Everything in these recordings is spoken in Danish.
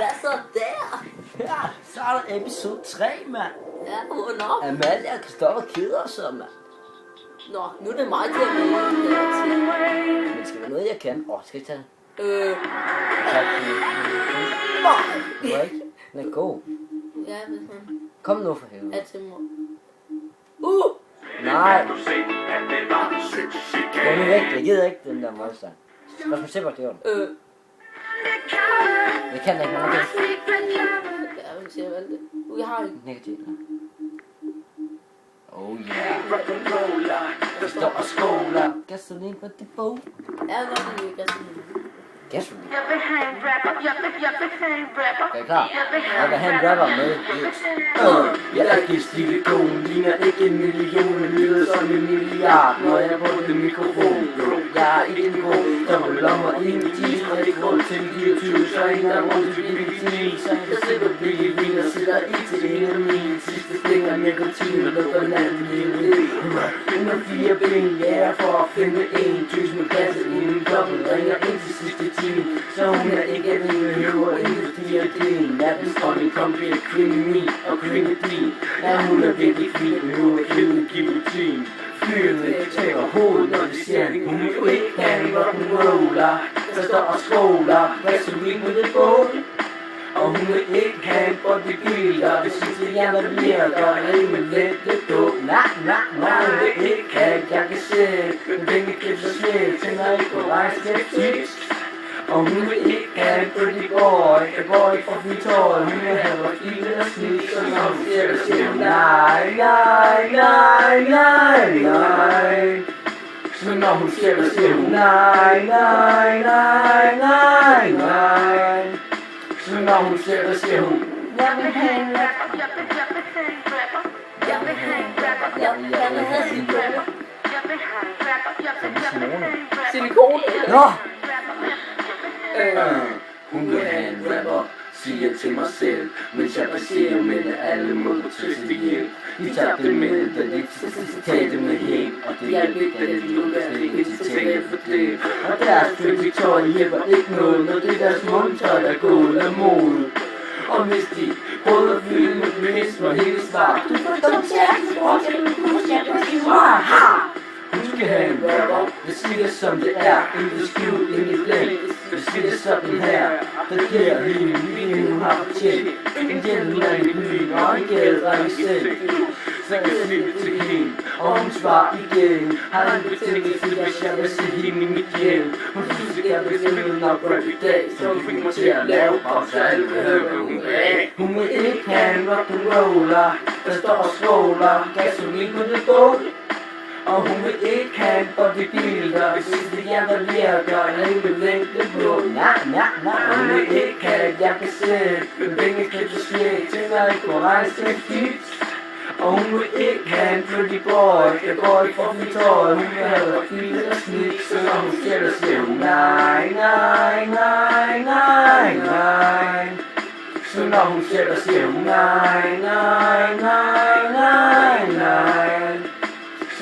Hvad så der? Ja, så er der episode 3, mand. Ja, hvornår? Amalie og Christoffer keder sig, mand. Nå, nu er det mig til at vælge. Men skal være noget, jeg kan. Skal jeg tage den? Nej. Må jeg ikke? Lad gå. Ja, hvis man Kom nu for helvede. er til mor. Nej. Gå nu væk. Jeg gider ikke den der modstand. Rasmus Seppert, det gjorde den. Jeg kan det ikke, men okay. Ja, hvis jeg valgte. Jeg har ikke. Negativt. Oh yeah. Jeg står og skåler. Gasolin på det bog. Jeg har godt lide gasolin. Gasolin? Jeg vil have en rapper, jeg vil have en rapper. Er I klar? Jeg vil have en rapper med. Jeg er gestilikon, ligner ikke en million, lyder som en milliard, når jeg bruger den mikrofon. Jeg er ikke en god, der vil lommer i en jeans, og ikke rundt til 24, så en der rundt til Billie så jeg sætter Billie Jean og sætter i til en af mine sidste fingre, nikotin og lukker landet i en liv. Under 4 ben, ja, for at finde en tusind med kasse i en dobbelt, ringer ind til sidste time, så hun er ikke alene, behøver ikke diadem. Nattens dronning kom ved at kvinge min og kvinge din. Ja, hun er virkelig fin, behøver ikke givetin. Fyrene tager hovedet, når de ser en. Hun vil jo ikke have en rock'n'roller, der står og skåler, gasolin på det bål. Og hun vil ikke have en bodybuilder, hvis hun til jer, der virker rimelig let lidt på. Nej, hun vil ikke have et jakkesæt, men penge klipser slet, tænker ikke på regnskabstips. Og hun vil ikke have en pretty boy, der går ikke for fint tøj. Hun vil have vores lille og snit, så når hun ser det, siger hun nej. Så når hun ser det, siger hun nej. Så når hun ser det, siger hun Jeg vil have en rapper, jeg vil have en rapper. Jeg vil have en rapper, jeg vil have en rapper. Jeg vil have en rapper, jeg vil have en rapper. Silikon. Nå! Hun vil have en rapper, siger til mig selv, mens jeg passerer med det alle måder til hjem. De tabte med det, da de talte med hende, og det hjalp ikke, da de lukkede ikke til tale for det. Og deres pretty tøj hjælper ikke noget, når det er deres mundtøj, der går af mode. Og hvis de prøver at fylde med feminisme og hele svar, du får dog til at sport, jeg vil kunne se på sin mor. Hun skal have en rapper, jeg siger det som det er, ikke skjult, ikke blank. Jeg siger det sådan her, der giver hende lige hun har fortjent. En gentleman i byen og en gældreng i seng. Så jeg siger det til hende, og hun svarer igen. Har en betingelse, hvis jeg vil se hende i mit hjem. Hun synes ikke, jeg vil spille nok rap i dag, så hun fik mig til at lave pause, alle vil høre, hvad hun vil. Hun vil ikke have en rock'n'roller, der står og skåler, gasolin på det bål. Og hun vil ikke have en bodybuilder, hvis det er der virker, rimelig længde på. Nej, hun vil ikke have et jakkesæt, med penge klipser slet, tænker ikke på regnskabstips. Og hun vil ikke have en pretty boy, der går ikke for mit tøj. Hun vil have et fint og snit, så når hun ser det, siger hun nej. Så når hun ser det, siger hun nej.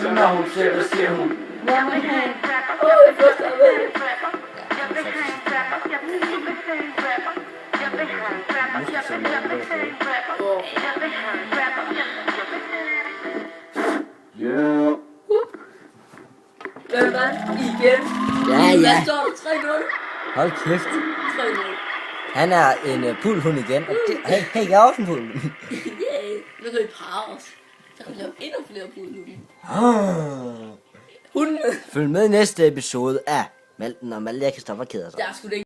Så når hun ser det, siger hun Jeg vil have en rapper, Jeg først er ved. jeg vil have en rapper, jeg vil have en rapper. Jeg vil have en rapper, jeg vil have en rapper. Jeg vil have en rapper, jeg vil have en rapper. yeah. Hvad? Igen? Ja. Hvad står der? 3-0? Hold kæft. 3-0. Han er en pulhund igen. Og det, hey, jeg er også en pulhund. Yeah. Nu kan vi parre os. Så kan vi lave endnu flere pudlumme. Hunde. Følg med i næste episode af Malten og Malte og Christoffer keder sig. Der er sgu da ikke